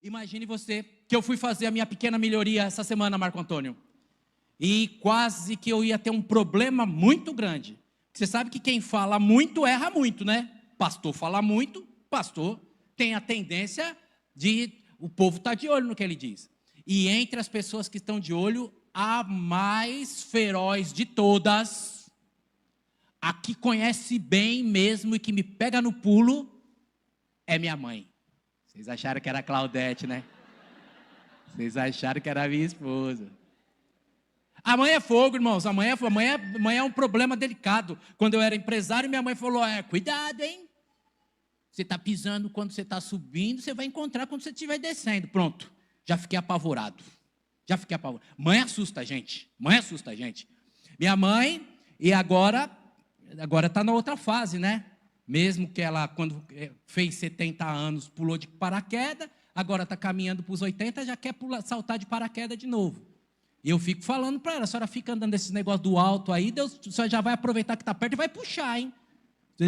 Imagine você que eu fui fazer a minha pequena melhoria essa semana, Marco Antônio. E quase que eu ia ter um problema muito grande. Você sabe que quem fala muito erra muito, né? Pastor fala muito, pastor tem a tendência de o povo estar de olho no que ele diz. E entre as pessoas que estão de olho, a mais feroz de todas, a que conhece bem mesmo e que me pega no pulo, é minha mãe. Vocês acharam que era a Claudete, né? Vocês acharam que era a minha esposa. A mãe é fogo, irmãos. A mãe é um problema delicado. Quando eu era empresário, minha mãe falou, cuidado, hein? Você está pisando quando você está subindo, você vai encontrar quando você estiver descendo. Pronto, já fiquei apavorado. Mãe assusta a gente. Minha mãe, e agora está na outra fase, né? Mesmo que ela, quando fez 70 anos, pulou de paraquedas, agora está caminhando para os 80, já quer saltar de paraquedas de novo. E eu fico falando para ela, a senhora fica andando nesses negócios do alto aí, Deus, a senhora já vai aproveitar que está perto e vai puxar, hein?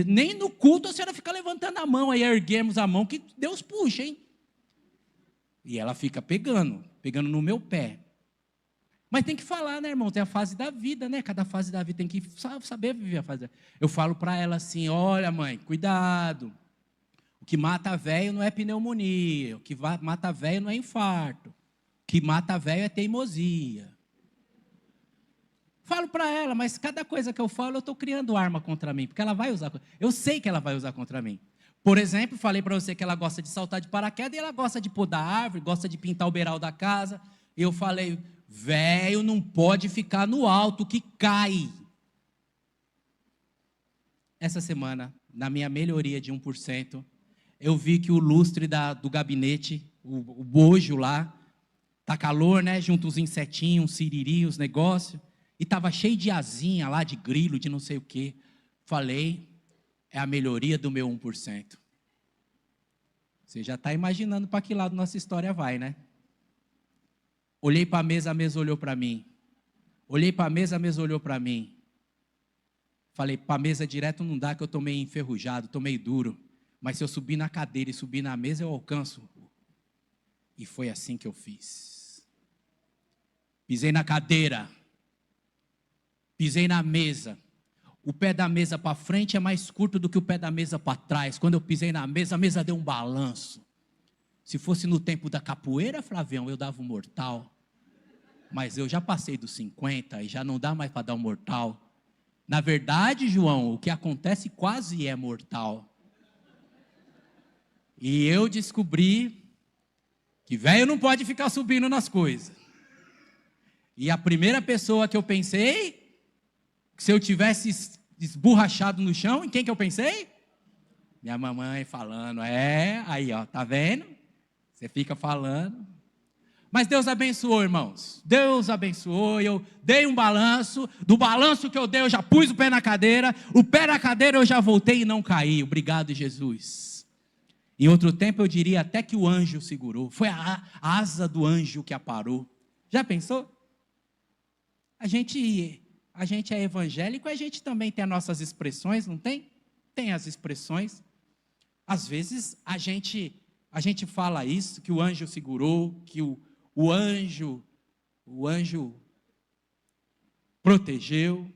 Nem no culto a senhora fica levantando a mão, aí erguemos a mão, que Deus puxa, hein? E ela fica pegando no meu pé. Mas tem que falar, né, irmão? Tem a fase da vida, né? Cada fase da vida tem que saber viver a fase da vida. Eu falo para ela assim, olha, mãe, cuidado. O que mata velho não é pneumonia. O que mata velho não é infarto. O que mata velho é teimosia. Falo para ela, mas cada coisa que eu falo, eu estou criando arma contra mim. Porque ela vai usar. Eu sei que ela vai usar contra mim. Por exemplo, falei para você que ela gosta de saltar de paraquedas e ela gosta de podar árvore, gosta de pintar o beiral da casa. E eu falei, velho não pode ficar no alto que cai. Essa semana, na minha melhoria de 1%, eu vi que o lustre do gabinete, o bojo lá, tá calor, né? Junto os insetinhos, os siriri, os negócios. E estava cheio de asinha lá, de grilo, de não sei o quê. Falei, é a melhoria do meu 1%. Você já está imaginando para que lado nossa história vai, né? Olhei para a mesa olhou para mim. Olhei para a mesa olhou para mim. Falei, para a mesa direto não dá, que eu estou meio enferrujado, estou meio duro. Mas se eu subir na cadeira e subir na mesa, eu alcanço. E foi assim que eu fiz. Pisei na cadeira. Pisei na mesa. O pé da mesa para frente é mais curto do que o pé da mesa para trás. Quando eu pisei na mesa, a mesa deu um balanço. Se fosse no tempo da capoeira, Flavião, eu dava um mortal. Mas eu já passei dos 50 e já não dá mais para dar um mortal. Na verdade, João, o que acontece quase é mortal. E eu descobri que velho não pode ficar subindo nas coisas. E a primeira pessoa que eu pensei, se eu tivesse esborrachado no chão, em quem que eu pensei? Minha mamãe falando, aí ó, tá vendo? Você fica falando. Mas Deus abençoou, irmãos. Deus abençoou, eu dei um balanço. Do balanço que eu dei, eu já pus o pé na cadeira. O pé na cadeira eu já voltei e não caí. Obrigado, Jesus. Em outro tempo eu diria até que o anjo segurou. Foi a asa do anjo que aparou. Já pensou? A gente é evangélico, a gente também tem as nossas expressões, não tem? Tem as expressões. Às vezes a gente fala isso, que o anjo segurou, que o anjo protegeu.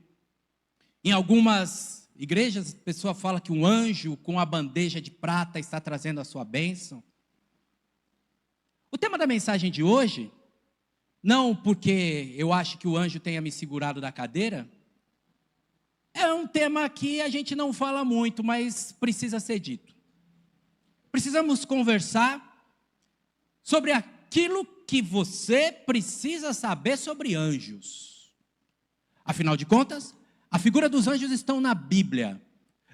Em algumas igrejas, a pessoa fala que um anjo com a bandeja de prata está trazendo a sua bênção. O tema da mensagem de hoje, não porque eu acho que o anjo tenha me segurado da cadeira, é um tema que a gente não fala muito, mas precisa ser dito. Precisamos conversar sobre aquilo que você precisa saber sobre anjos. Afinal de contas, a figura dos anjos estão na Bíblia.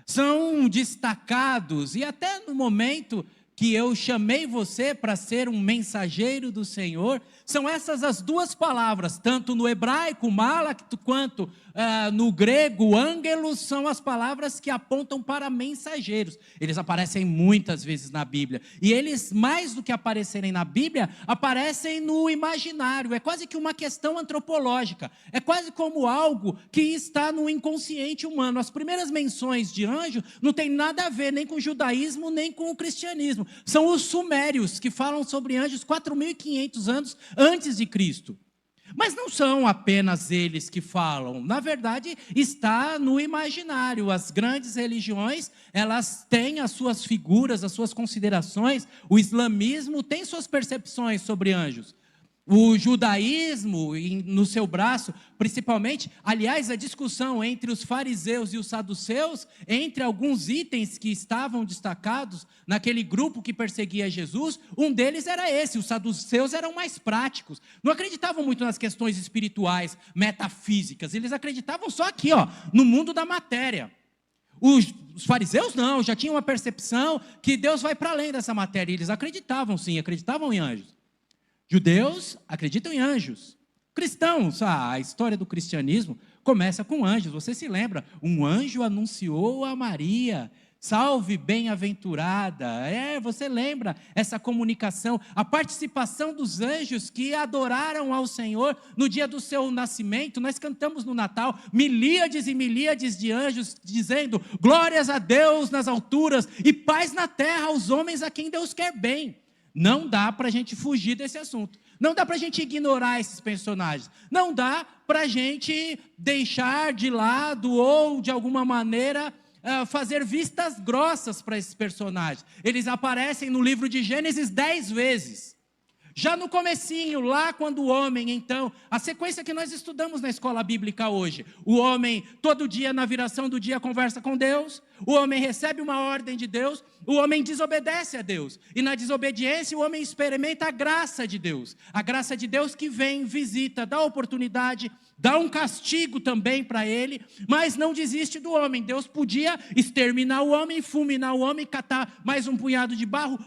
São destacados, e até no momento que eu chamei você para ser um mensageiro do Senhor, são essas as duas palavras, tanto no hebraico, malak, quanto no grego, ângelos são as palavras que apontam para mensageiros. Eles aparecem muitas vezes na Bíblia. E eles, mais do que aparecerem na Bíblia, aparecem no imaginário. É quase que uma questão antropológica. É quase como algo que está no inconsciente humano. As primeiras menções de anjo não tem nada a ver nem com o judaísmo, nem com o cristianismo. São os sumérios que falam sobre anjos 4.500 anos antes de Cristo. Mas não são apenas eles que falam. Na verdade, está no imaginário. As grandes religiões, elas têm as suas figuras, as suas considerações. O islamismo tem suas percepções sobre anjos. O judaísmo, no seu braço, principalmente, aliás, a discussão entre os fariseus e os saduceus, entre alguns itens que estavam destacados naquele grupo que perseguia Jesus, um deles era esse: os saduceus eram mais práticos, não acreditavam muito nas questões espirituais, metafísicas, eles acreditavam só aqui, no mundo da matéria. Os fariseus não, já tinham uma percepção que Deus vai para além dessa matéria, eles acreditavam sim, acreditavam em anjos. Judeus acreditam em anjos. Cristãos, a história do cristianismo começa com anjos. Você se lembra? Um anjo anunciou a Maria: salve bem-aventurada. Você lembra essa comunicação, a participação dos anjos que adoraram ao Senhor no dia do seu nascimento. Nós cantamos no Natal milíades e milíades de anjos dizendo: glórias a Deus nas alturas e paz na terra aos homens a quem Deus quer bem. Não dá para a gente fugir desse assunto. Não dá para a gente ignorar esses personagens. Não dá para a gente deixar de lado ou, de alguma maneira, fazer vistas grossas para esses personagens. Eles aparecem no livro de Gênesis 10 vezes. Já no comecinho, lá quando o homem, então, a sequência que nós estudamos na escola bíblica hoje, o homem todo dia na viração do dia conversa com Deus, o homem recebe uma ordem de Deus, o homem desobedece a Deus, e na desobediência o homem experimenta a graça de Deus que vem, visita, dá oportunidade, dá um castigo também para ele, mas não desiste do homem. Deus podia exterminar o homem, fulminar o homem, catar mais um punhado de barro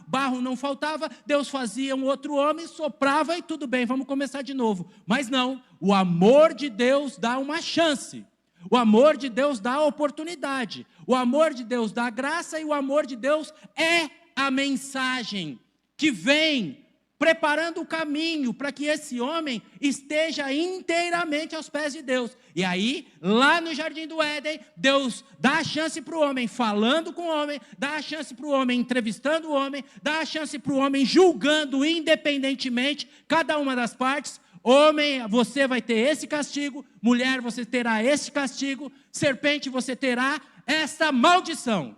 não faltava, Deus fazia um outro homem, soprava e tudo bem, vamos começar de novo. Mas não, o amor de Deus dá uma chance, o amor de Deus dá oportunidade, o amor de Deus dá graça, e o amor de Deus é a mensagem que vem preparando o caminho para que esse homem esteja inteiramente aos pés de Deus. E aí, lá no Jardim do Éden, Deus dá a chance para o homem falando com o homem, dá a chance para o homem entrevistando o homem, dá a chance para o homem julgando independentemente cada uma das partes. Homem, você vai ter esse castigo; mulher, você terá esse castigo; serpente, você terá essa maldição.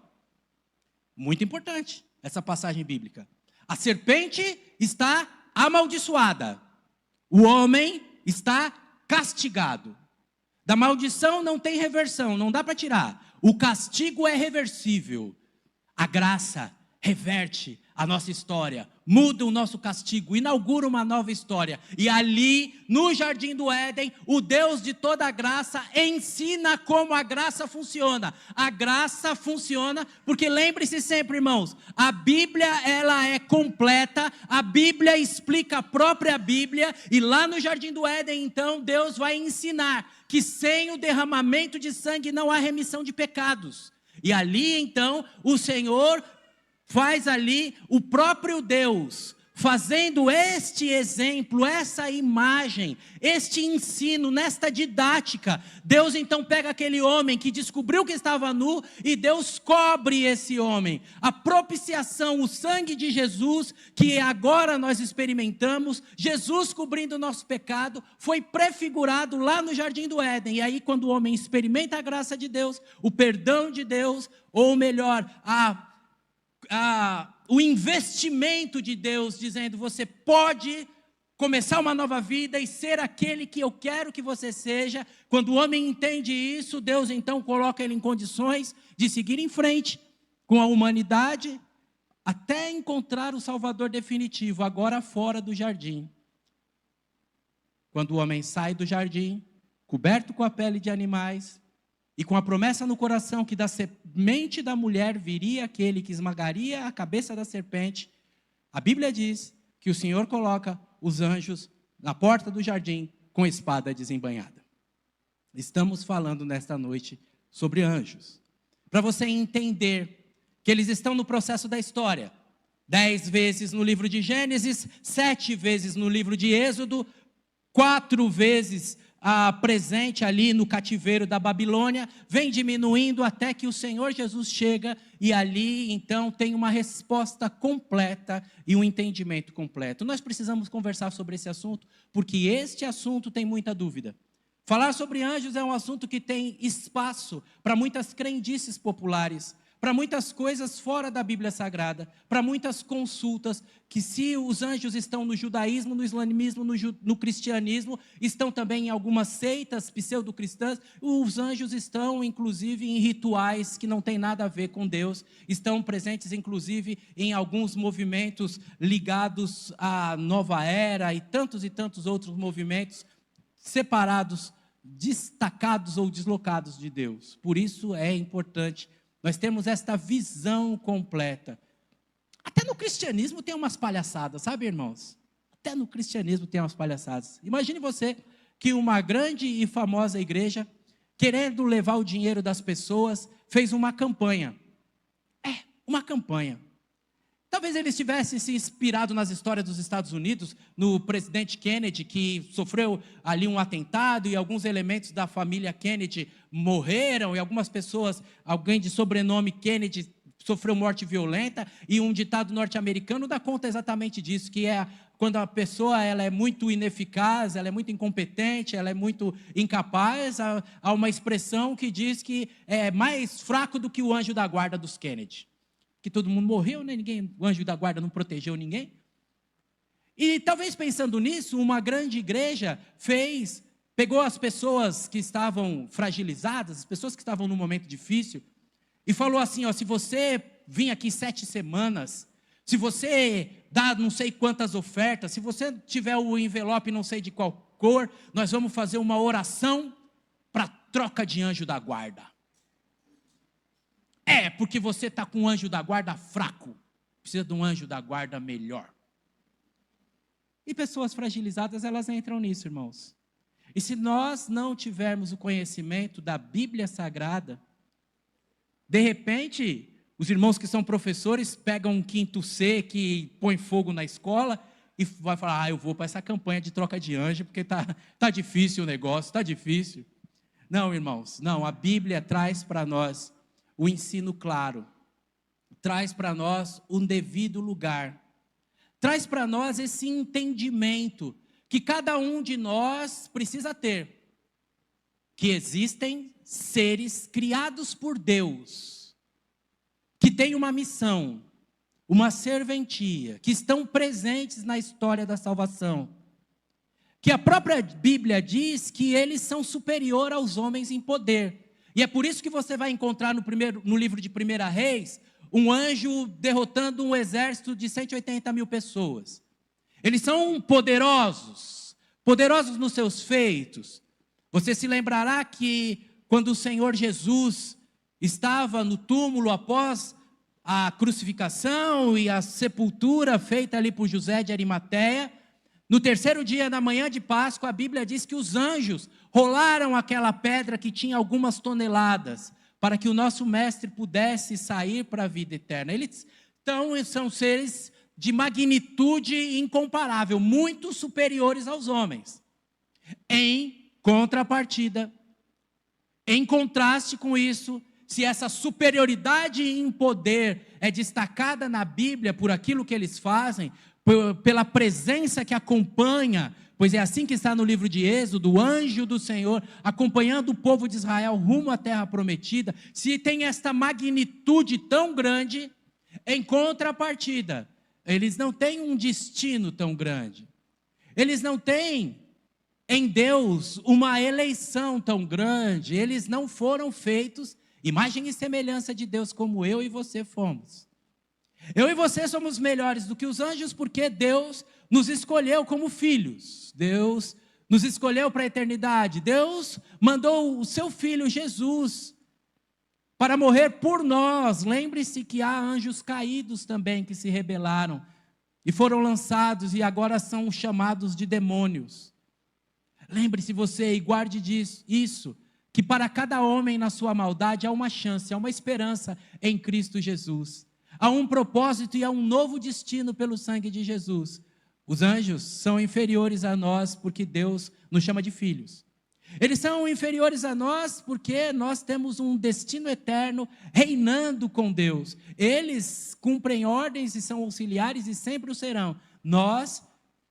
Muito importante essa passagem bíblica. A serpente está amaldiçoada, o homem está castigado. Da maldição não tem reversão, não dá para tirar. O castigo é reversível. A graça reverte a nossa história, muda o nosso castigo, inaugura uma nova história. E ali, no Jardim do Éden, o Deus de toda a graça ensina como a graça funciona. A graça funciona porque, lembre-se sempre, irmãos, a Bíblia, ela é completa, a Bíblia explica a própria Bíblia, e lá no Jardim do Éden, então, Deus vai ensinar que sem o derramamento de sangue não há remissão de pecados. E ali, então, o Senhor faz ali o próprio Deus, fazendo este exemplo, essa imagem, este ensino, nesta didática. Deus então pega aquele homem que descobriu que estava nu, e Deus cobre esse homem. A propiciação, o sangue de Jesus, que agora nós experimentamos, Jesus cobrindo o nosso pecado, foi prefigurado lá no Jardim do Éden. E aí, quando o homem experimenta a graça de Deus, o perdão de Deus, ou melhor, o investimento de Deus, dizendo: você pode começar uma nova vida e ser aquele que eu quero que você seja. Quando o homem entende isso, Deus então coloca ele em condições de seguir em frente com a humanidade, até encontrar o Salvador definitivo, agora fora do jardim. Quando o homem sai do jardim, coberto com a pele de animais, e com a promessa no coração que da semente da mulher viria aquele que esmagaria a cabeça da serpente, a Bíblia diz que o Senhor coloca os anjos na porta do jardim com espada desembainhada. Estamos falando nesta noite sobre anjos. Para você entender que eles estão no processo da história. 10 vezes no livro de Gênesis, 7 vezes no livro de Êxodo, 4 vezes presente ali no cativeiro da Babilônia, vem diminuindo até que o Senhor Jesus chega e ali então tem uma resposta completa e um entendimento completo. Nós precisamos conversar sobre esse assunto, porque este assunto tem muita dúvida. Falar sobre anjos é um assunto que tem espaço para muitas crendices populares, para muitas coisas fora da Bíblia Sagrada, para muitas consultas, que se os anjos estão no judaísmo, no islamismo, no cristianismo, estão também em algumas seitas pseudo-cristãs, os anjos estão inclusive em rituais que não tem nada a ver com Deus, estão presentes inclusive em alguns movimentos ligados à nova era e tantos outros movimentos separados, destacados ou deslocados de Deus. Por isso é importante nós temos esta visão completa. Até no cristianismo tem umas palhaçadas, sabe, irmãos? Até no cristianismo tem umas palhaçadas. Imagine você que uma grande e famosa igreja, querendo levar o dinheiro das pessoas, fez uma campanha. Uma campanha. Talvez eles tivessem se inspirado nas histórias dos Estados Unidos, no presidente Kennedy, que sofreu ali um atentado e alguns elementos da família Kennedy morreram, e algumas pessoas, alguém de sobrenome Kennedy sofreu morte violenta, e um ditado norte-americano dá conta exatamente disso, que é quando a pessoa ela é muito ineficaz, ela é muito incompetente, ela é muito incapaz, há uma expressão que diz que é mais fraco do que o anjo da guarda dos Kennedy. Que todo mundo morreu, né? O anjo da guarda não protegeu ninguém. E talvez pensando nisso, uma grande igreja pegou as pessoas que estavam fragilizadas, as pessoas que estavam num momento difícil, e falou assim, se você vir aqui 7 semanas, se você dá não sei quantas ofertas, se você tiver o envelope não sei de qual cor, nós vamos fazer uma oração para troca de anjo da guarda. Porque você está com um anjo da guarda fraco, precisa de um anjo da guarda melhor. E pessoas fragilizadas, elas entram nisso, irmãos. E se nós não tivermos o conhecimento da Bíblia Sagrada, de repente, os irmãos que são professores pegam um 5º C que põe fogo na escola e vai falar, eu vou para essa campanha de troca de anjo, porque tá difícil o negócio, está difícil. Não, irmãos, não, a Bíblia traz para nós o ensino claro, traz para nós um devido lugar, traz para nós esse entendimento que cada um de nós precisa ter, que existem seres criados por Deus, que têm uma missão, uma serventia, que estão presentes na história da salvação, que a própria Bíblia diz que eles são superiores aos homens em poder. E é por isso que você vai encontrar no livro de 1 Reis, um anjo derrotando um exército de 180 mil pessoas. Eles são poderosos nos seus feitos. Você se lembrará que quando o Senhor Jesus estava no túmulo após a crucificação e a sepultura feita ali por José de Arimateia, no 3º dia da manhã de Páscoa, a Bíblia diz que os anjos rolaram aquela pedra que tinha algumas toneladas, para que o nosso mestre pudesse sair para a vida eterna. Eles são seres de magnitude incomparável, muito superiores aos homens. Em contrapartida, em contraste com isso, se essa superioridade em poder é destacada na Bíblia por aquilo que eles fazem, pela presença que acompanha, pois é assim que está no livro de Êxodo, o anjo do Senhor acompanhando o povo de Israel rumo à terra prometida, se tem esta magnitude tão grande, em contrapartida, eles não têm um destino tão grande, eles não têm em Deus uma eleição tão grande, eles não foram feitos, imagem e semelhança de Deus como eu e você fomos. Eu e você somos melhores do que os anjos porque Deus nos escolheu como filhos. Deus nos escolheu para a eternidade. Deus mandou o seu Filho Jesus para morrer por nós. Lembre-se que há anjos caídos também que se rebelaram e foram lançados e agora são chamados de demônios. Lembre-se você e guarde isso, que para cada homem na sua maldade há uma chance, há uma esperança em Cristo Jesus. Há um propósito e há um novo destino pelo sangue de Jesus. Os anjos são inferiores a nós porque Deus nos chama de filhos. Eles são inferiores a nós porque nós temos um destino eterno reinando com Deus. Eles cumprem ordens e são auxiliares e sempre o serão. Nós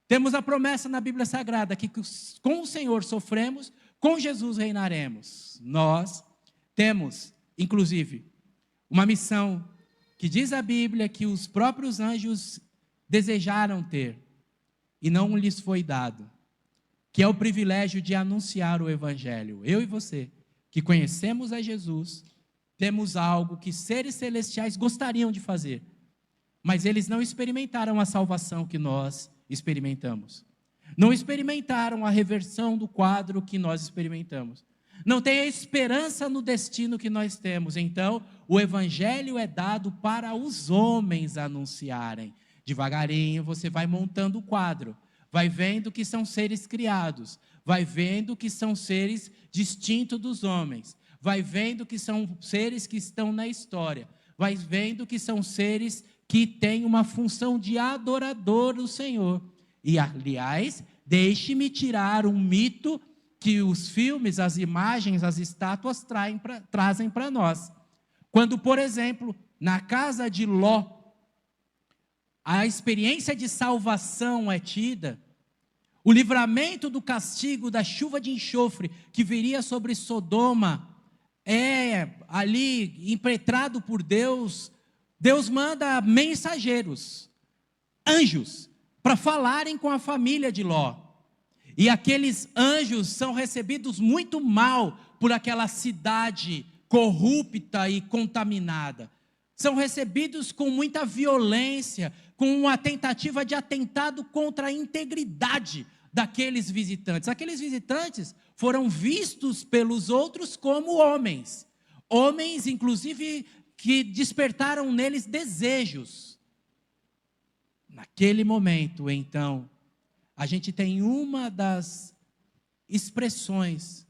temos a promessa na Bíblia Sagrada que com o Senhor sofremos, com Jesus reinaremos. Nós temos, inclusive, uma missão que diz a Bíblia que os próprios anjos desejaram ter e não lhes foi dado, que é o privilégio de anunciar o Evangelho. Eu e você, que conhecemos a Jesus, temos algo que seres celestiais gostariam de fazer, mas eles não experimentaram a salvação que nós experimentamos. Não experimentaram a reversão do quadro que nós experimentamos. Não tem a esperança no destino que nós temos. Então, o Evangelho é dado para os homens anunciarem. Devagarinho você vai montando o quadro. Vai vendo que são seres criados. Vai vendo que são seres distintos dos homens. Vai vendo que são seres que estão na história. Vai vendo que são seres que têm uma função de adorador do Senhor. E, aliás, deixe-me tirar um mito que os filmes, as imagens, as estátuas trazem para nós. Quando, por exemplo, na casa de Ló, a experiência de salvação é tida, o livramento do castigo da chuva de enxofre que viria sobre Sodoma é ali impetrado por Deus. Deus manda mensageiros, anjos, para falarem com a família de Ló. E aqueles anjos são recebidos muito mal por aquela cidade corrupta e contaminada. São recebidos com muita violência, com uma tentativa de atentado contra a integridade daqueles visitantes. Aqueles visitantes foram vistos pelos outros como homens. Homens, inclusive, que despertaram neles desejos. Naquele momento, então, a gente tem uma das expressões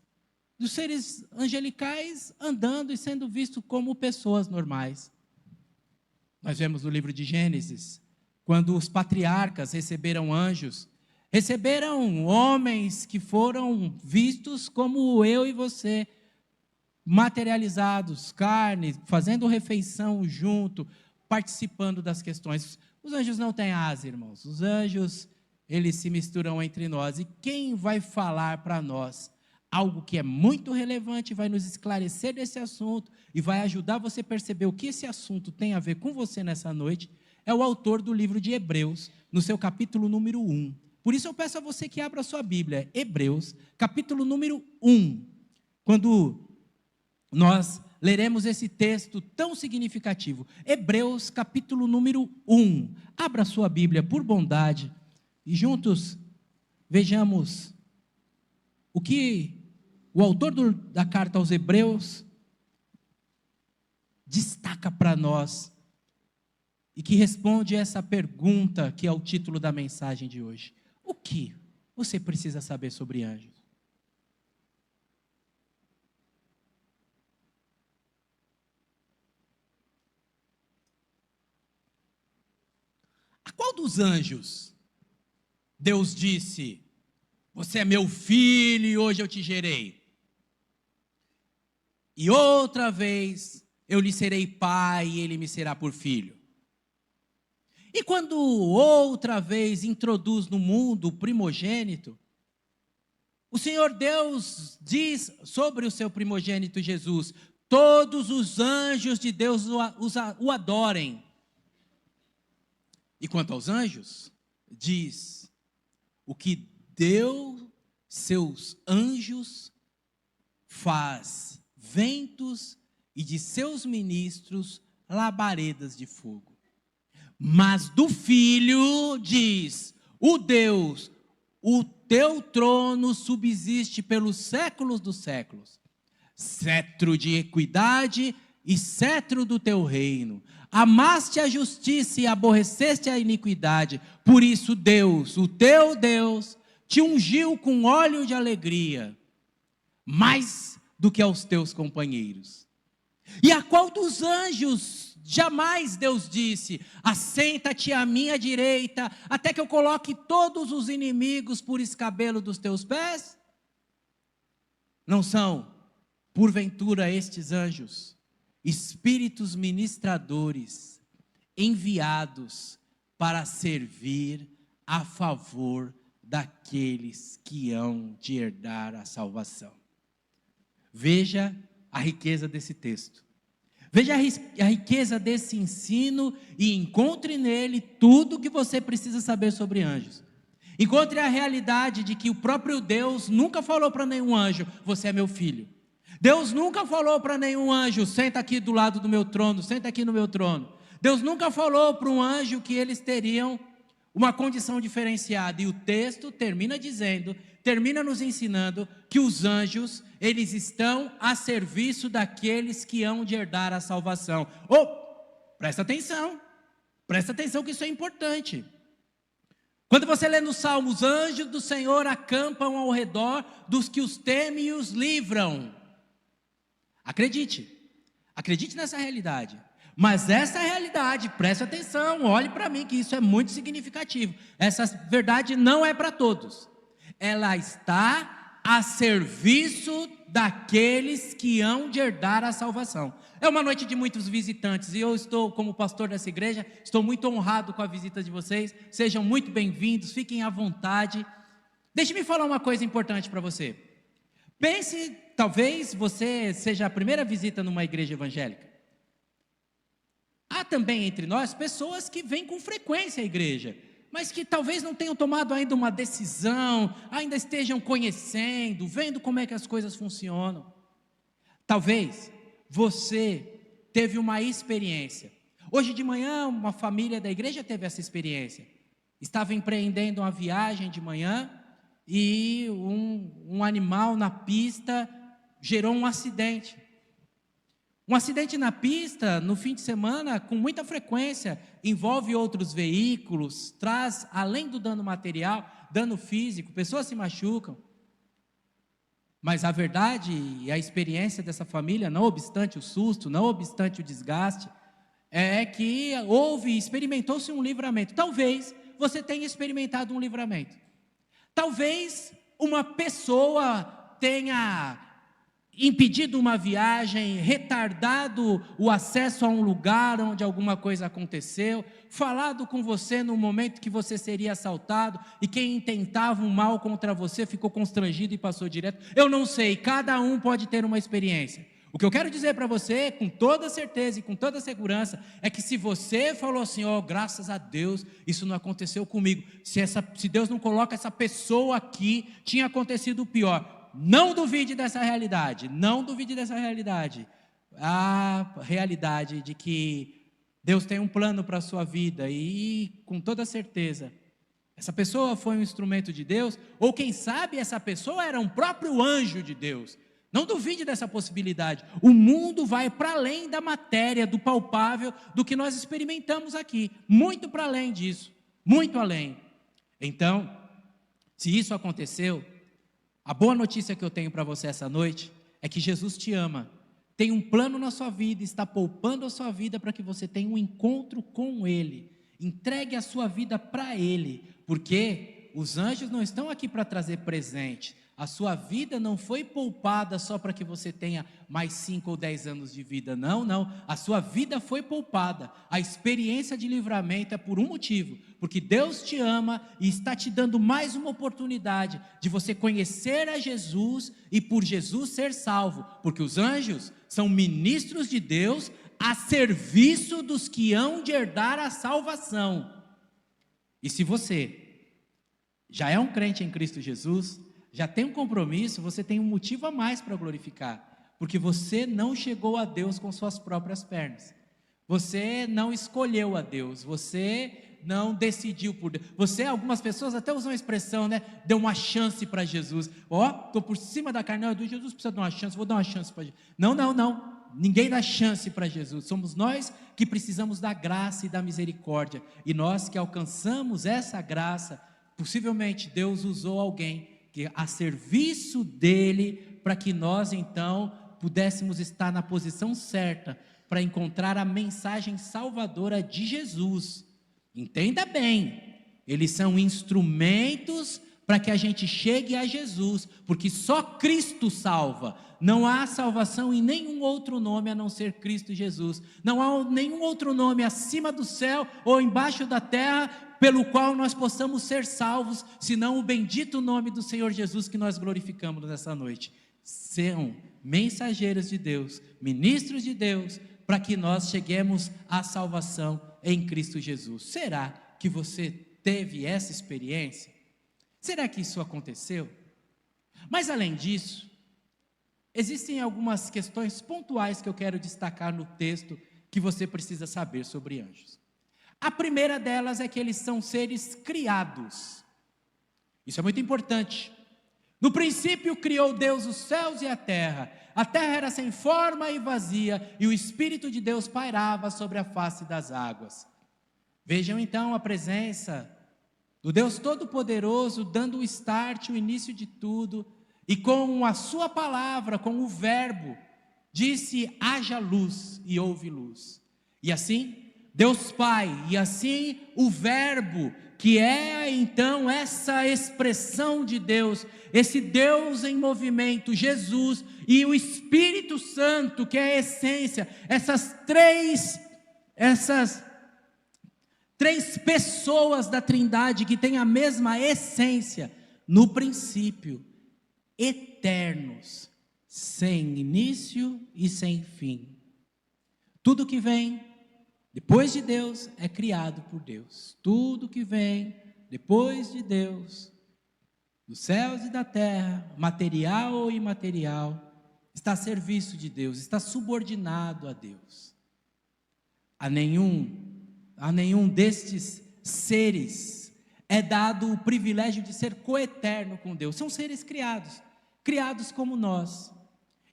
dos seres angelicais andando e sendo vistos como pessoas normais. Nós vemos no livro de Gênesis, quando os patriarcas receberam anjos, receberam homens que foram vistos como eu e você, materializados, carne, fazendo refeição junto, participando das questões. Os anjos não têm asa, irmãos. Os anjos, eles se misturam entre nós. E quem vai falar para nós algo que é muito relevante, vai nos esclarecer desse assunto e vai ajudar você a perceber o que esse assunto tem a ver com você nessa noite, é o autor do livro de Hebreus, no seu capítulo número 1. Por isso eu peço a você que abra a sua Bíblia, Hebreus, capítulo número 1. Quando nós leremos esse texto tão significativo, Hebreus, capítulo número 1. Abra a sua Bíblia, por bondade, e juntos vejamos o que o autor da carta aos Hebreus destaca para nós e que responde essa pergunta que é o título da mensagem de hoje. O que você precisa saber sobre anjos? A qual dos anjos Deus disse: você é meu filho e hoje eu te gerei? E outra vez eu lhe serei pai e ele me será por filho. E quando outra vez introduz no mundo o primogênito, o Senhor Deus diz sobre o seu primogênito Jesus: todos os anjos de Deus o adorem. E quanto aos anjos, diz: o que deu seus anjos faz ventos e de seus ministros labaredas de fogo. Mas do Filho diz: o Deus, o teu trono subsiste pelos séculos dos séculos. Cetro de equidade e cetro do teu reino. Amaste a justiça e aborreceste a iniquidade. Por isso Deus, o teu Deus, te ungiu com óleo de alegria. Mais do que aos teus companheiros? E a qual dos anjos jamais Deus disse: assenta-te à minha direita, até que eu coloque todos os inimigos por escabelo dos teus pés? Não são, porventura, estes anjos espíritos ministradores, enviados para servir a favor daqueles que hão de herdar a salvação? Veja a riqueza desse texto. Veja a riqueza desse ensino e encontre nele tudo o que você precisa saber sobre anjos. Encontre a realidade de que o próprio Deus nunca falou para nenhum anjo: você é meu filho. Deus nunca falou para nenhum anjo: senta aqui do lado do meu trono, senta aqui no meu trono. Deus nunca falou para um anjo que eles teriam uma condição diferenciada. E o texto termina nos ensinando que os anjos, eles estão a serviço daqueles que hão de herdar a salvação. Presta atenção que isso é importante. Quando você lê nos Salmos: anjos do Senhor acampam ao redor dos que os temem e os livram. Acredite nessa realidade. Mas essa realidade, preste atenção, olhe para mim que isso é muito significativo. Essa verdade não é para todos. Ela está a serviço daqueles que hão de herdar a salvação. É uma noite de muitos visitantes e eu estou, como pastor dessa igreja, estou muito honrado com a visita de vocês. Sejam muito bem-vindos, fiquem à vontade. Deixe-me falar uma coisa importante para você. Pense, talvez você seja a primeira visita numa igreja evangélica. Há também entre nós pessoas que vêm com frequência à igreja, mas que talvez não tenham tomado ainda uma decisão, ainda estejam conhecendo, vendo como é que as coisas funcionam. Talvez você teve uma experiência. Hoje de manhã, uma família da igreja teve essa experiência. Estava empreendendo uma viagem de manhã e um animal na pista gerou um acidente. Um acidente na pista, no fim de semana, com muita frequência, envolve outros veículos, traz, além do dano material, dano físico, pessoas se machucam. Mas a verdade e a experiência dessa família, não obstante o susto, não obstante o desgaste, é que experimentou-se um livramento. Talvez você tenha experimentado um livramento. Talvez uma pessoa tenha impedido uma viagem, retardado o acesso a um lugar onde alguma coisa aconteceu, falado com você no momento que você seria assaltado e quem intentava um mal contra você ficou constrangido e passou direto. Eu não sei, cada um pode ter uma experiência. O que eu quero dizer para você, com toda certeza e com toda segurança, é que se você falou assim: graças a Deus, isso não aconteceu comigo, se Deus não coloca essa pessoa aqui, tinha acontecido o pior. Não duvide dessa realidade, a realidade de que Deus tem um plano para a sua vida e com toda certeza, essa pessoa foi um instrumento de Deus, ou quem sabe essa pessoa era um próprio anjo de Deus. Não duvide dessa possibilidade. O mundo vai para além da matéria, do palpável, do que nós experimentamos aqui, muito para além disso, muito além. Então, se isso aconteceu, a boa notícia que eu tenho para você essa noite é que Jesus te ama, tem um plano na sua vida, está poupando a sua vida para que você tenha um encontro com Ele. Entregue a sua vida para Ele, porque os anjos não estão aqui para trazer presente. A sua vida não foi poupada só para que você tenha mais 5 ou 10 anos de vida, não. A sua vida foi poupada. A experiência de livramento é por um motivo, porque Deus te ama e está te dando mais uma oportunidade de você conhecer a Jesus e por Jesus ser salvo, porque os anjos são ministros de Deus a serviço dos que hão de herdar a salvação. E se você já é um crente em Cristo Jesus, já tem um compromisso, você tem um motivo a mais para glorificar, porque você não chegou a Deus com suas próprias pernas, você não escolheu a Deus, você não decidiu por Deus. Algumas pessoas até usam a expressão, deu uma chance para Jesus. Estou por cima da carne, Jesus precisa de uma chance, vou dar uma chance para Jesus. Não, ninguém dá chance para Jesus, somos nós que precisamos da graça e da misericórdia, e nós que alcançamos essa graça, possivelmente Deus usou alguém a serviço dele, para que nós então pudéssemos estar na posição certa para encontrar a mensagem salvadora de Jesus. Entenda bem, eles são instrumentos para que a gente chegue a Jesus, porque só Cristo salva. Não há salvação em nenhum outro nome a não ser Cristo Jesus. Não há nenhum outro nome acima do céu ou embaixo da terra pelo qual nós possamos ser salvos, senão o bendito nome do Senhor Jesus que nós glorificamos nessa noite. São mensageiros de Deus, ministros de Deus, para que nós cheguemos à salvação em Cristo Jesus. Será que você teve essa experiência? Será que isso aconteceu? Mas além disso, existem algumas questões pontuais que eu quero destacar no texto que você precisa saber sobre anjos. A primeira delas é que eles são seres criados. Isso é muito importante. No princípio criou Deus os céus e a terra era sem forma e vazia, e o Espírito de Deus pairava sobre a face das águas. Vejam então a presença do Deus Todo-Poderoso, dando o start, o início de tudo, e com a sua palavra, com o verbo, disse: haja luz, e houve luz. E assim, Deus Pai, e assim o verbo, que é então essa expressão de Deus, esse Deus em movimento, Jesus, e o Espírito Santo, que é a essência, essas três pessoas da Trindade que têm a mesma essência, no princípio, eternos, sem início e sem fim. Tudo que vem depois de Deus é criado por Deus. Tudo que vem depois de Deus, dos céus e da terra, material ou imaterial, está a serviço de Deus, está subordinado a Deus. A nenhum destes seres é dado o privilégio de ser coeterno com Deus. São seres criados como nós.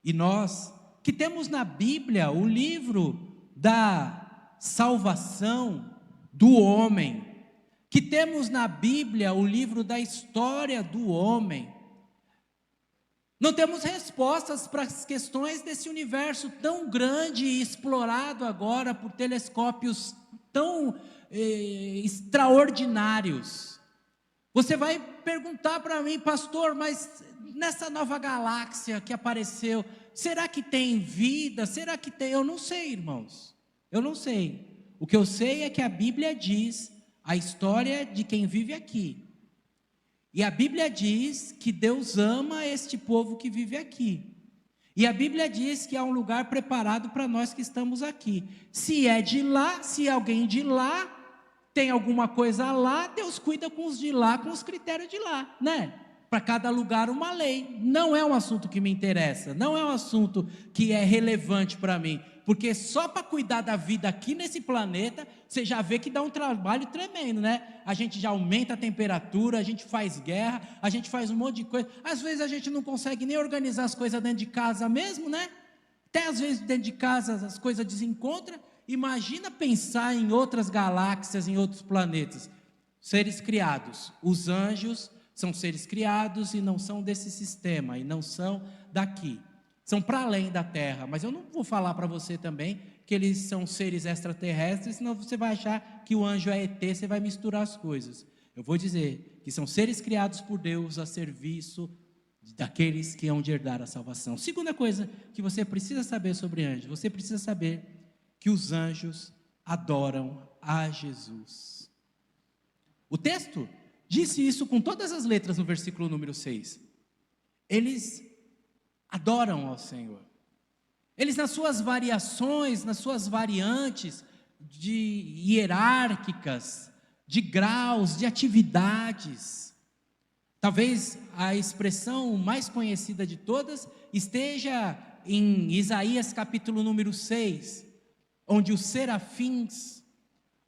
E nós, que temos na Bíblia o livro da salvação do homem, que temos na Bíblia o livro da história do homem, não temos respostas para as questões desse universo tão grande e explorado agora por telescópios tão extraordinários. Você vai perguntar para mim: pastor, mas nessa nova galáxia que apareceu, será que tem vida? Será que tem? Eu não sei, irmãos. Eu não sei. O que eu sei é que a Bíblia diz a história de quem vive aqui. E a Bíblia diz que Deus ama este povo que vive aqui. E a Bíblia diz que há um lugar preparado para nós que estamos aqui. Se é de lá, se alguém de lá tem alguma coisa lá, Deus cuida com os de lá, com os critérios de lá, né? Para cada lugar uma lei. Não é um assunto que me interessa, não é um assunto que é relevante para mim, porque só para cuidar da vida aqui nesse planeta, você já vê que dá um trabalho tremendo, né? A gente já aumenta a temperatura, a gente faz guerra, a gente faz um monte de coisa. Às vezes a gente não consegue nem organizar as coisas dentro de casa mesmo, né? Até às vezes dentro de casa as coisas desencontram. Imagina pensar em outras galáxias, em outros planetas. Seres criados. Os anjos são seres criados e não são desse sistema, e não são daqui. São para além da terra, mas eu não vou falar para você também que eles são seres extraterrestres, senão você vai achar que o anjo é ET, você vai misturar as coisas. Eu vou dizer que são seres criados por Deus a serviço daqueles que hão de herdar a salvação. Segunda coisa que você precisa saber sobre anjos, você precisa saber que os anjos adoram a Jesus. O texto disse isso com todas as letras no versículo número 6. Eles adoram ao Senhor. Eles, nas suas variações, nas suas variantes hierárquicas, de graus, de atividades. Talvez a expressão mais conhecida de todas esteja em Isaías capítulo número 6, onde os serafins,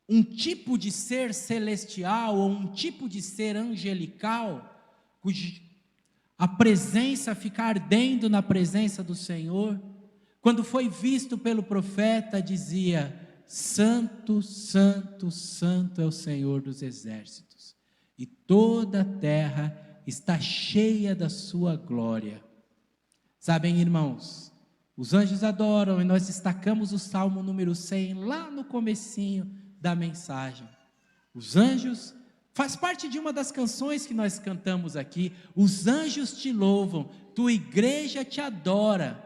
um tipo de ser celestial ou um tipo de ser angelical, a presença fica ardendo na presença do Senhor, quando foi visto pelo profeta, dizia: Santo, Santo, Santo é o Senhor dos exércitos, e toda a terra está cheia da sua glória. Sabem, irmãos, os anjos adoram, e nós destacamos o Salmo número 100 lá no comecinho da mensagem. Os anjos, faz parte de uma das canções que nós cantamos aqui, os anjos te louvam, tua igreja te adora,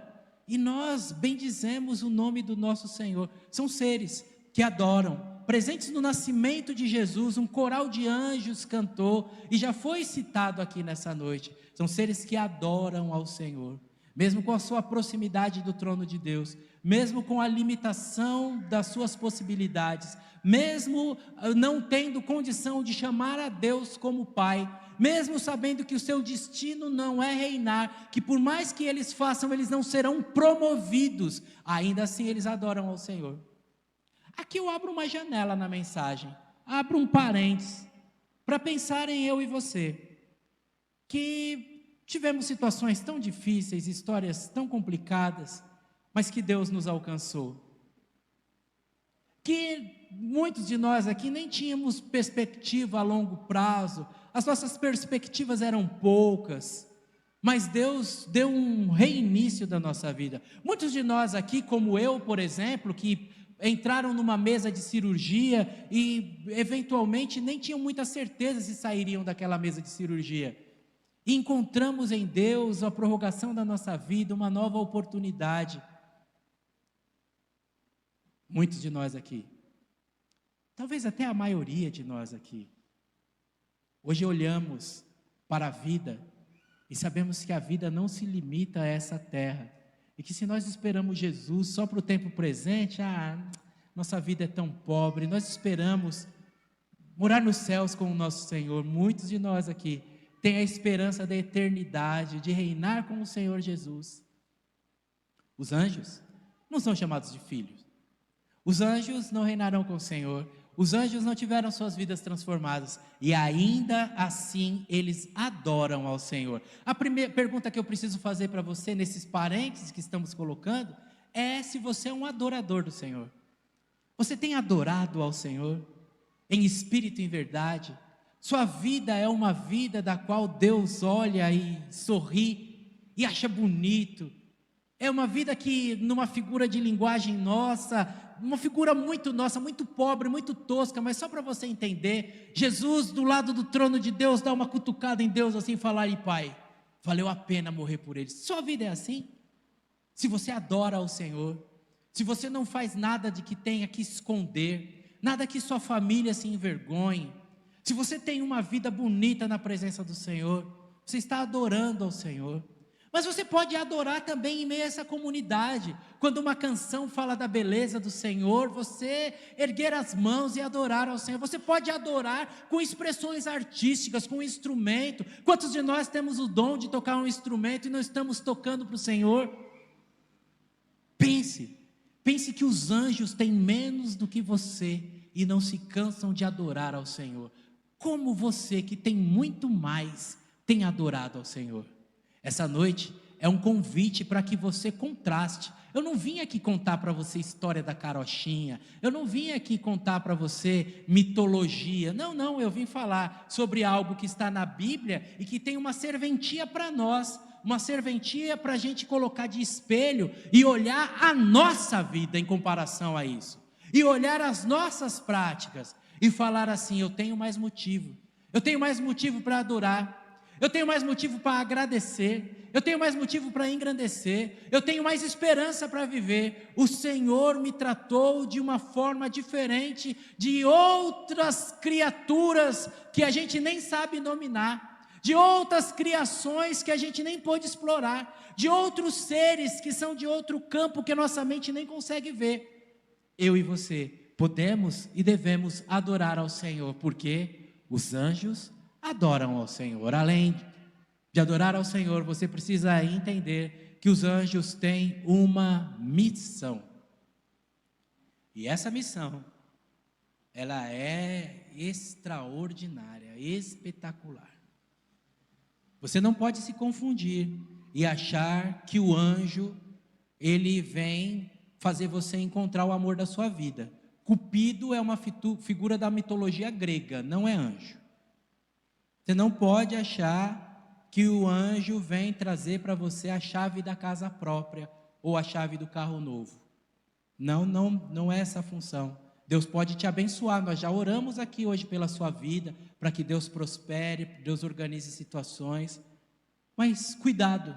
e nós bendizemos o nome do nosso Senhor. São seres que adoram, presentes no nascimento de Jesus, um coral de anjos cantou, e já foi citado aqui nessa noite. São seres que adoram ao Senhor, mesmo com a sua proximidade do trono de Deus, mesmo com a limitação das suas possibilidades, mesmo não tendo condição de chamar a Deus como Pai, mesmo sabendo que o seu destino não é reinar, que por mais que eles façam, eles não serão promovidos, ainda assim eles adoram ao Senhor. Aqui eu abro uma janela na mensagem, abro um parênteses, para pensar em eu e você, que tivemos situações tão difíceis, histórias tão complicadas, mas que Deus nos alcançou. Que muitos de nós aqui nem tínhamos perspectiva a longo prazo, as nossas perspectivas eram poucas, mas Deus deu um reinício da nossa vida. Muitos de nós aqui, como eu, por exemplo, que entraram numa mesa de cirurgia e eventualmente nem tinham muita certeza se sairiam daquela mesa de cirurgia. E encontramos em Deus a prorrogação da nossa vida, uma nova oportunidade. Muitos de nós aqui, talvez até a maioria de nós aqui, hoje olhamos para a vida e sabemos que a vida não se limita a essa terra, e que se nós esperamos Jesus só para o tempo presente, nossa vida é tão pobre. Nós esperamos morar nos céus com o nosso Senhor. Muitos de nós aqui têm a esperança da eternidade, de reinar com o Senhor Jesus. Os anjos não são chamados de filhos. Os anjos não reinarão com o Senhor, os anjos não tiveram suas vidas transformadas, e ainda assim eles adoram ao Senhor. A primeira pergunta que eu preciso fazer para você, nesses parênteses que estamos colocando, é se você é um adorador do Senhor. Você tem adorado ao Senhor, em espírito e em verdade? Sua vida é uma vida da qual Deus olha e sorri, e acha bonito. É uma vida que, numa figura de linguagem nossa, uma figura muito nossa, muito pobre, muito tosca, mas só para você entender, Jesus do lado do trono de Deus dá uma cutucada em Deus assim e fala: "E Pai, valeu a pena morrer por eles". Sua vida é assim? Se você adora ao Senhor, se você não faz nada de que tenha que esconder, nada que sua família se envergonhe, se você tem uma vida bonita na presença do Senhor, você está adorando ao Senhor. Mas você pode adorar também em meio a essa comunidade. Quando uma canção fala da beleza do Senhor, você erguer as mãos e adorar ao Senhor. Você pode adorar com expressões artísticas, com um instrumento. Quantos de nós temos o dom de tocar um instrumento e não estamos tocando para o Senhor? Pense que os anjos têm menos do que você e não se cansam de adorar ao Senhor. Como você, que tem muito mais, tem adorado ao Senhor? Essa noite é um convite para que você contraste. Eu não vim aqui contar para você história da carochinha, eu não vim aqui contar para você mitologia, não, eu vim falar sobre algo que está na Bíblia e que tem uma serventia para nós, uma serventia para a gente colocar de espelho e olhar a nossa vida em comparação a isso, e olhar as nossas práticas e falar assim: eu tenho mais motivo para adorar, eu tenho mais motivo para agradecer, eu tenho mais motivo para engrandecer, eu tenho mais esperança para viver. O Senhor me tratou de uma forma diferente de outras criaturas que a gente nem sabe nominar, de outras criações que a gente nem pôde explorar, de outros seres que são de outro campo que a nossa mente nem consegue ver. Eu e você podemos e devemos adorar ao Senhor, porque os anjos adoram ao Senhor. Além de adorar ao Senhor, você precisa entender que os anjos têm uma missão. E essa missão, ela é extraordinária, espetacular. Você não pode se confundir e achar que o anjo, ele vem fazer você encontrar o amor da sua vida. Cupido é uma figura da mitologia grega, não é anjo. Você não pode achar que o anjo vem trazer para você a chave da casa própria ou a chave do carro novo. Não é essa a função. Deus pode te abençoar, nós já oramos aqui hoje pela sua vida, para que Deus prospere, Deus organize situações, mas cuidado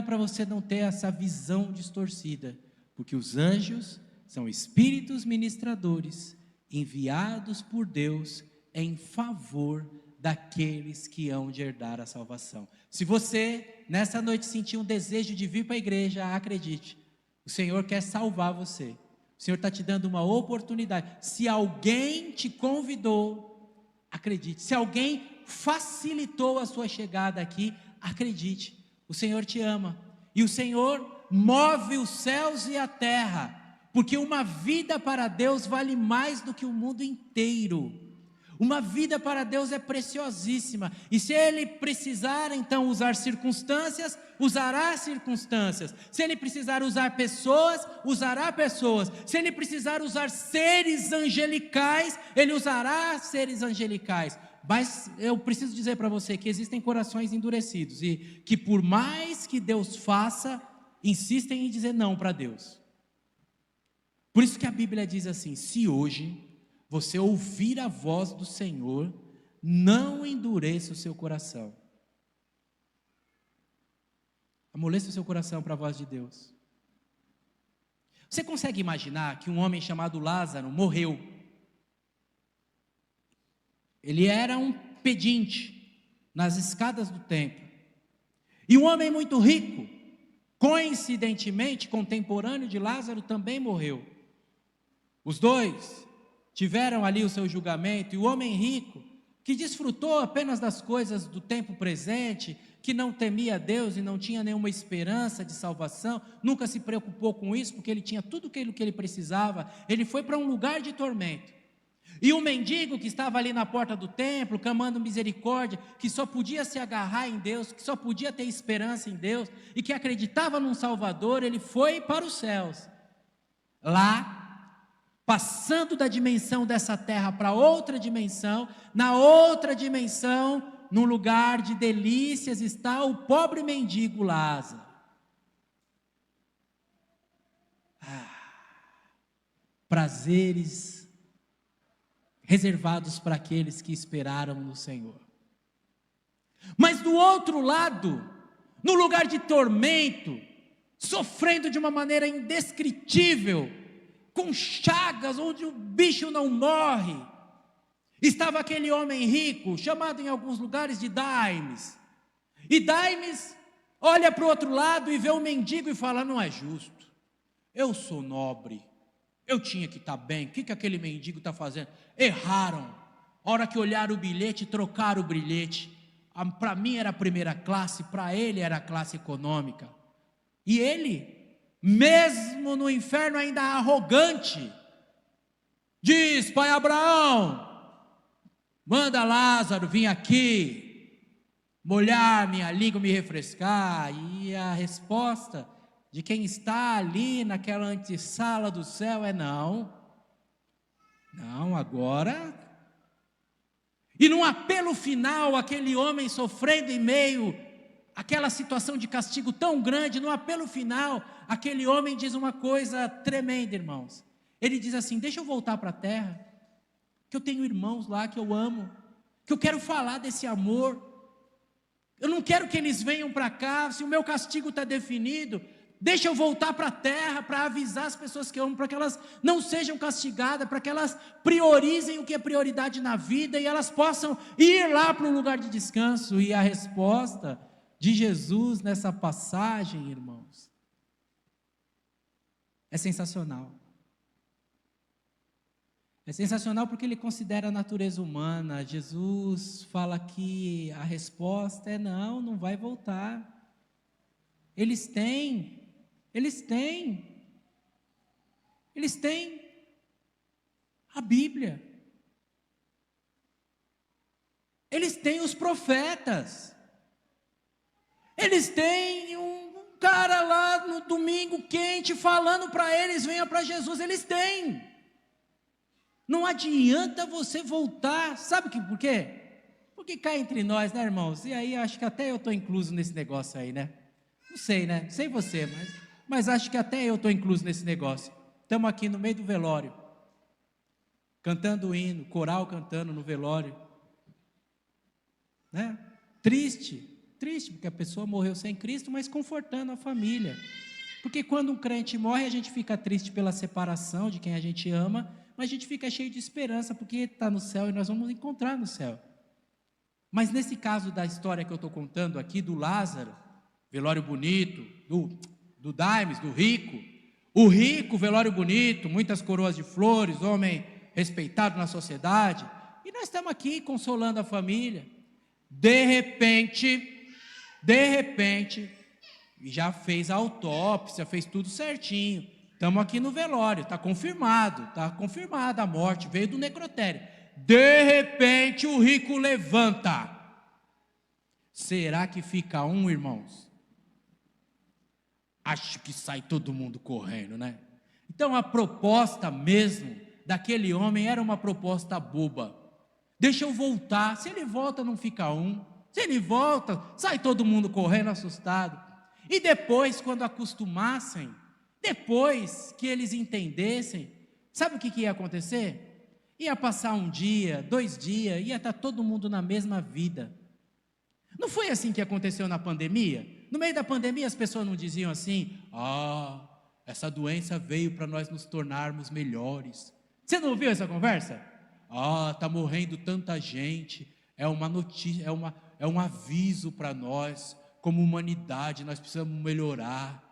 para você não ter essa visão distorcida, porque os anjos são espíritos ministradores, enviados por Deus em favor daqueles que hão de herdar a salvação. Se você, nessa noite, sentir um desejo de vir para a igreja, acredite, o Senhor quer salvar você. O Senhor está te dando uma oportunidade. Se alguém te convidou, acredite. Se alguém facilitou a sua chegada aqui, acredite. O Senhor te ama. E o Senhor move os céus e a terra. Porque uma vida para Deus vale mais do que o mundo inteiro. Uma vida para Deus é preciosíssima, e se Ele precisar então usar circunstâncias, usará circunstâncias. Se Ele precisar usar pessoas, usará pessoas. Se Ele precisar usar seres angelicais, Ele usará seres angelicais. Mas eu preciso dizer para você que existem corações endurecidos, e que por mais que Deus faça, insistem em dizer não para Deus. Por isso que a Bíblia diz assim: se hoje você ouvir a voz do Senhor, não endureça o seu coração. Amoleça o seu coração para a voz de Deus. Você consegue imaginar que um homem chamado Lázaro morreu? Ele era um pedinte nas escadas do templo. E um homem muito rico, coincidentemente contemporâneo de Lázaro, também morreu. Os dois tiveram ali o seu julgamento, e o homem rico, que desfrutou apenas das coisas do tempo presente, que não temia Deus e não tinha nenhuma esperança de salvação, nunca se preocupou com isso, porque ele tinha tudo aquilo que ele precisava, ele foi para um lugar de tormento. E o mendigo que estava ali na porta do templo, clamando misericórdia, que só podia se agarrar em Deus, que só podia ter esperança em Deus, e que acreditava num Salvador, ele foi para os céus. Lá, passando da dimensão dessa terra para outra dimensão, na outra dimensão, num lugar de delícias, está o pobre mendigo Lázaro. Prazeres reservados para aqueles que esperaram no Senhor. Mas do outro lado, no lugar de tormento, sofrendo de uma maneira indescritível, com chagas onde o bicho não morre, estava aquele homem rico, chamado em alguns lugares de Daimes. E Daimes olha para o outro lado e vê o mendigo e fala: não é justo, eu sou nobre, eu tinha que estar bem, o que aquele mendigo está fazendo? Erraram, a hora que olharam o bilhete, trocaram o bilhete, para mim era a primeira classe, para ele era a classe econômica, e ele, mesmo no inferno ainda arrogante, diz: pai Abraão, manda Lázaro vir aqui, molhar minha língua, me refrescar. E a resposta de quem está ali naquela antessala do céu é: não, agora. E num apelo final, aquele homem sofrendo em meio àquela situação de castigo tão grande, no apelo final, aquele homem diz uma coisa tremenda, irmãos. Ele diz assim: deixa eu voltar para a terra, que eu tenho irmãos lá que eu amo, que eu quero falar desse amor, eu não quero que eles venham para cá, se o meu castigo está definido, deixa eu voltar para a terra, para avisar as pessoas que eu amo, para que elas não sejam castigadas, para que elas priorizem o que é prioridade na vida, e elas possam ir lá para um lugar de descanso. E a resposta de Jesus nessa passagem, irmãos, é sensacional. É sensacional porque ele considera a natureza humana. Jesus fala que a resposta é: não vai voltar. Eles têm a Bíblia. Eles têm os profetas. Eles têm um cara lá no domingo quente falando para eles: venha para Jesus. Eles têm. Não adianta você voltar. Sabe por quê? Porque cá entre nós, né, irmãos? E aí acho que até eu estou incluso nesse negócio aí, né? Não sei, né? Não sei você, mas acho que até eu estou incluso nesse negócio. Estamos aqui no meio do velório, cantando o hino, coral cantando no velório, né? Triste, porque a pessoa morreu sem Cristo, mas confortando a família. Porque quando um crente morre, a gente fica triste pela separação de quem a gente ama, mas a gente fica cheio de esperança, porque está no céu e nós vamos encontrar no céu. Mas nesse caso da história que eu estou contando aqui, do Lázaro, velório bonito, do Daimes, do rico, o rico, velório bonito, muitas coroas de flores, homem respeitado na sociedade, e nós estamos aqui consolando a família. De repente, já fez a autópsia, fez tudo certinho, estamos aqui no velório, está confirmada a morte, veio do necrotério. De repente o rico levanta. Será que fica um, irmãos? Acho que sai todo mundo correndo, né? Então a proposta mesmo daquele homem era uma proposta boba. Deixa eu voltar. Se ele volta, não fica um. Se ele volta, sai todo mundo correndo assustado. E depois, quando acostumassem, depois que eles entendessem, sabe o que ia acontecer? Ia passar um dia, 2 dias, ia estar todo mundo na mesma vida. Não foi assim que aconteceu na pandemia? No meio da pandemia as pessoas não diziam assim: essa doença veio para nós nos tornarmos melhores. Você não ouviu essa conversa? Está morrendo tanta gente, é uma notícia, é um aviso para nós, como humanidade, nós precisamos melhorar,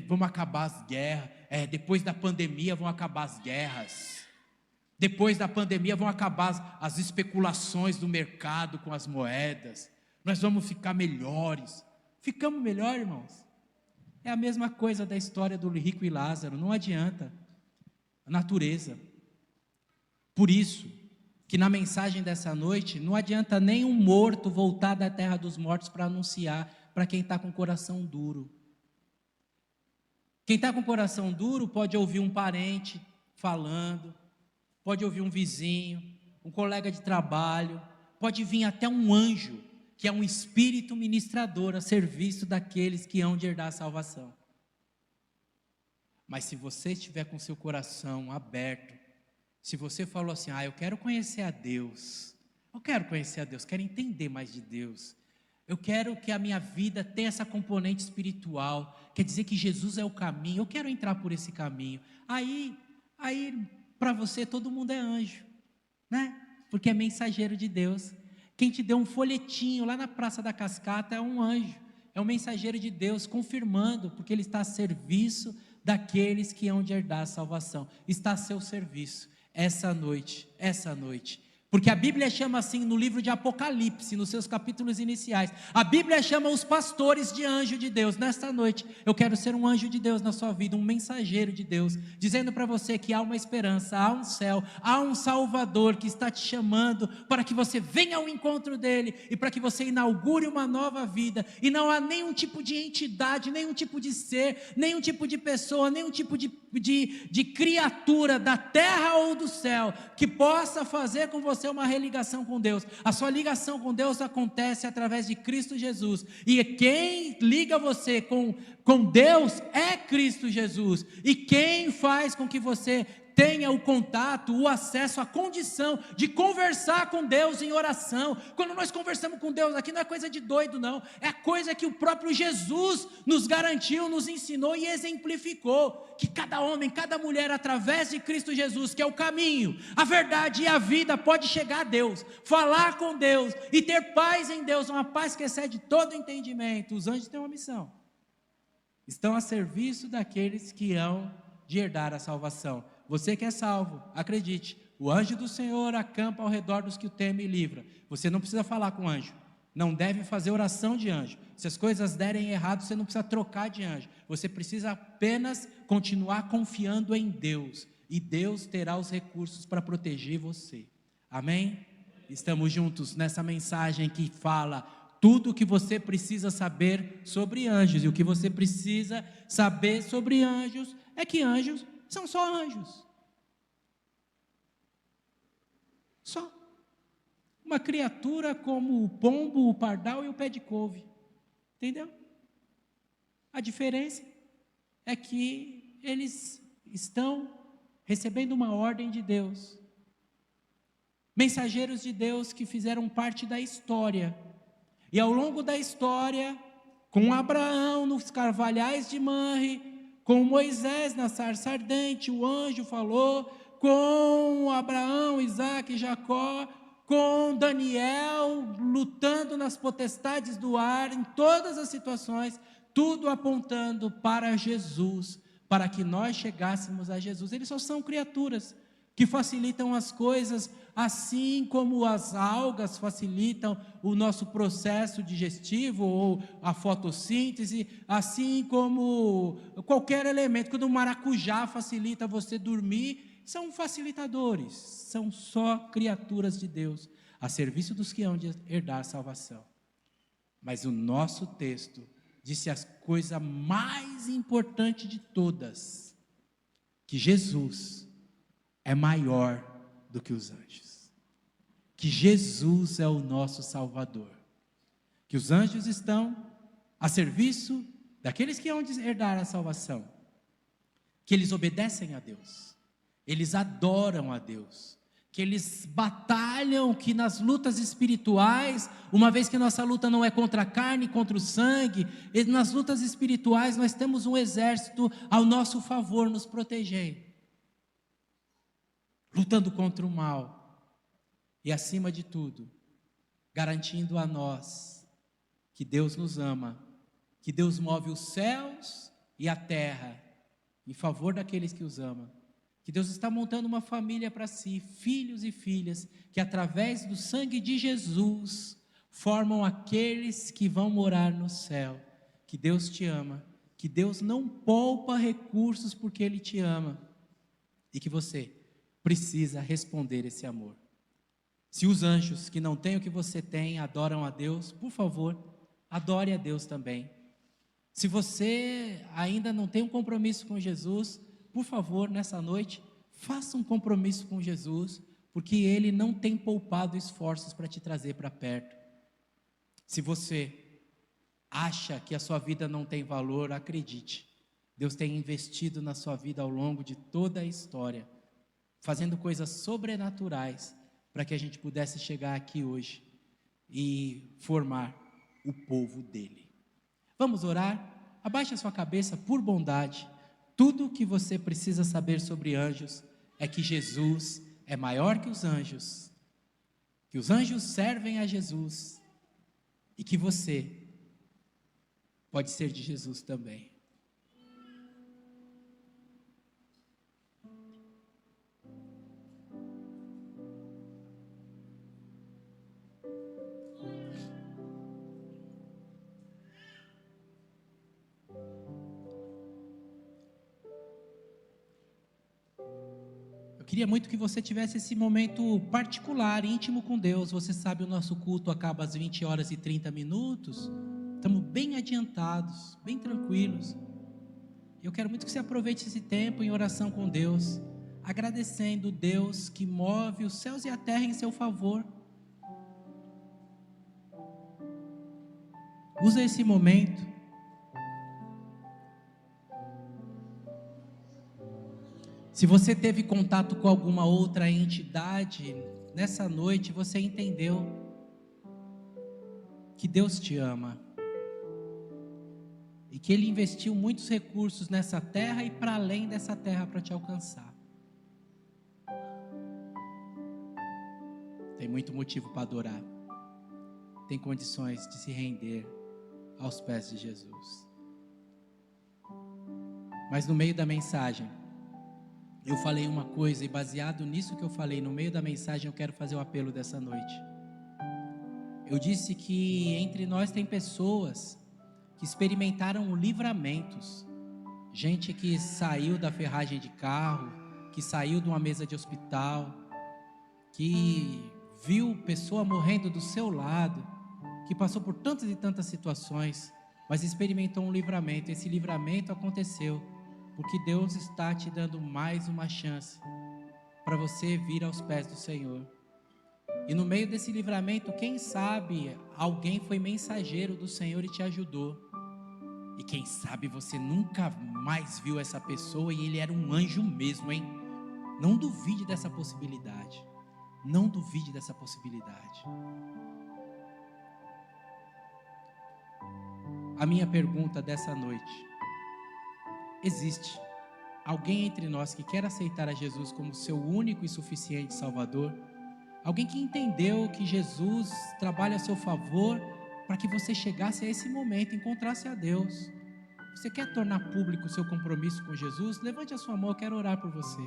vamos acabar as guerras, depois da pandemia vão acabar as guerras. Depois da pandemia vão acabar as especulações do mercado com as moedas. Nós vamos ficar melhores. Ficamos melhor, irmãos? É a mesma coisa da história do rico e Lázaro. Não adianta. A natureza. Por isso, que na mensagem dessa noite, não adianta nem um morto voltar da terra dos mortos para anunciar para quem está com o coração duro. Quem está com o coração duro pode ouvir um parente falando, pode ouvir um vizinho, um colega de trabalho, pode vir até um anjo, que é um espírito ministrador a serviço daqueles que hão de herdar a salvação. Mas se você estiver com seu coração aberto, se você falou assim: eu quero conhecer a Deus, quero entender mais de Deus, eu quero que a minha vida tenha essa componente espiritual, quer dizer que Jesus é o caminho, eu quero entrar por esse caminho, aí para você todo mundo é anjo, né? Porque é mensageiro de Deus. Quem te deu um folhetinho lá na Praça da Cascata é um anjo, é um mensageiro de Deus, confirmando, porque ele está a serviço daqueles que hão de herdar a salvação, está a seu serviço, essa noite, porque a Bíblia chama assim no livro de Apocalipse, nos seus capítulos iniciais, a Bíblia chama os pastores de anjo de Deus. Nesta noite, eu quero ser um anjo de Deus na sua vida, um mensageiro de Deus, dizendo para você que há uma esperança, há um céu, há um Salvador que está te chamando para que você venha ao encontro dele, e para que você inaugure uma nova vida, e não há nenhum tipo de entidade, nenhum tipo de ser, nenhum tipo de pessoa, nenhum tipo de criatura da terra ou do céu, que possa fazer com você uma religação com Deus. A sua ligação com Deus acontece através de Cristo Jesus, e quem liga você com Deus é Cristo Jesus, e quem faz com que você tenha o contato, o acesso, a condição de conversar com Deus em oração. Quando nós conversamos com Deus aqui, não é coisa de doido não, é coisa que o próprio Jesus nos garantiu, nos ensinou e exemplificou, que cada homem, cada mulher, através de Cristo Jesus, que é o caminho, a verdade e a vida, pode chegar a Deus, falar com Deus e ter paz em Deus, uma paz que excede todo entendimento. Os anjos têm uma missão, estão a serviço daqueles que hão de herdar a salvação. Você que é salvo, acredite, o anjo do Senhor acampa ao redor dos que o temem e livra. Você não precisa falar com o anjo, não deve fazer oração de anjo. Se as coisas derem errado, você não precisa trocar de anjo, você precisa apenas continuar confiando em Deus, e Deus terá os recursos para proteger você. Amém? Estamos juntos nessa mensagem que fala tudo o que você precisa saber sobre anjos, e o que você precisa saber sobre anjos é que anjos são só anjos. Só. uma criatura como o pombo, o pardal e o pé de couve. Entendeu? A diferença é que eles estão recebendo uma ordem de Deus. Mensageiros de Deus que fizeram parte da história. E ao longo da história, com Abraão nos carvalhais de Manre, com Moisés na sarça ardente, o anjo falou, com Abraão, Isaac e Jacó, com Daniel lutando nas potestades do ar, em todas as situações, tudo apontando para Jesus, para que nós chegássemos a Jesus. Eles só são criaturas que facilitam as coisas, assim como as algas facilitam o nosso processo digestivo ou a fotossíntese, assim como qualquer elemento, quando o maracujá facilita você dormir, são facilitadores, são só criaturas de Deus, a serviço dos que hão de herdar a salvação. Mas o nosso texto disse a coisa mais importante de todas, que Jesus é maior do que os anjos, que Jesus é o nosso Salvador, que os anjos estão a serviço daqueles que hão de herdar a salvação, que eles obedecem a Deus, eles adoram a Deus, que eles batalham, que nas lutas espirituais, uma vez que nossa luta não é contra a carne, contra o sangue, nas lutas espirituais nós temos um exército ao nosso favor, nos protegendo, lutando contra o mal, e acima de tudo, garantindo a nós, que Deus nos ama, que Deus move os céus e a terra, em favor daqueles que os amam, que Deus está montando uma família para si, filhos e filhas, que através do sangue de Jesus, formam aqueles que vão morar no céu, que Deus te ama, que Deus não poupa recursos porque Ele te ama, e que você precisa responder esse amor. Se os anjos que não têm o que você tem adoram a Deus, por favor, adore a Deus também. Se você ainda não tem um compromisso com Jesus, por favor, nessa noite, faça um compromisso com Jesus, porque Ele não tem poupado esforços para te trazer para perto. Se você acha que a sua vida não tem valor, acredite, Deus tem investido na sua vida ao longo de toda a história, fazendo coisas sobrenaturais, para que a gente pudesse chegar aqui hoje e formar o povo dele. Vamos orar? Abaixe a sua cabeça por bondade. Tudo o que você precisa saber sobre anjos é que Jesus é maior que os anjos servem a Jesus, e que você pode ser de Jesus também. Queria muito que você tivesse esse momento particular, íntimo com Deus. Você sabe, o nosso culto acaba às 20 horas e 30 minutos. Estamos bem adiantados, bem tranquilos. Eu quero muito que você aproveite esse tempo em oração com Deus, agradecendo Deus que move os céus e a terra em seu favor. Usa esse momento. Se você teve contato com alguma outra entidade, nessa noite você entendeu que Deus te ama e que Ele investiu muitos recursos nessa terra e para além dessa terra para te alcançar. Tem muito motivo para adorar, tem condições de se render aos pés de Jesus. Mas no meio da mensagem, eu falei uma coisa, e baseado nisso que eu falei, no meio da mensagem, eu quero fazer o apelo dessa noite. Eu disse que entre nós tem pessoas que experimentaram livramentos, gente que saiu da ferragem de carro, que saiu de uma mesa de hospital, que viu pessoa morrendo do seu lado, que passou por tantas e tantas situações, mas experimentou um livramento. Esse livramento aconteceu porque Deus está te dando mais uma chance para você vir aos pés do Senhor. E no meio desse livramento, quem sabe alguém foi mensageiro do Senhor e te ajudou. E quem sabe você nunca mais viu essa pessoa e ele era um anjo mesmo, hein? Não duvide dessa possibilidade. Não duvide dessa possibilidade. A minha pergunta dessa noite: existe alguém entre nós que quer aceitar a Jesus como seu único e suficiente Salvador? Alguém que entendeu que Jesus trabalha a seu favor para que você chegasse a esse momento, encontrasse a Deus? Você quer tornar público o seu compromisso com Jesus? Levante a sua mão, eu quero orar por você.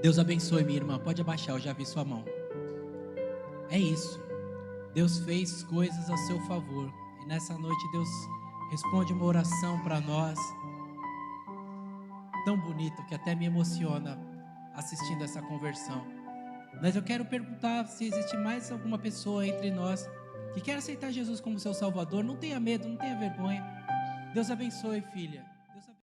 Deus abençoe, minha irmã, pode abaixar, eu já vi sua mão. É isso, Deus fez coisas a seu favor, e nessa noite Deus responde uma oração para nós, tão bonito que até me emociona assistindo essa conversão. Mas eu quero perguntar se existe mais alguma pessoa entre nós que quer aceitar Jesus como seu Salvador. Não tenha medo, não tenha vergonha. Deus abençoe, filha.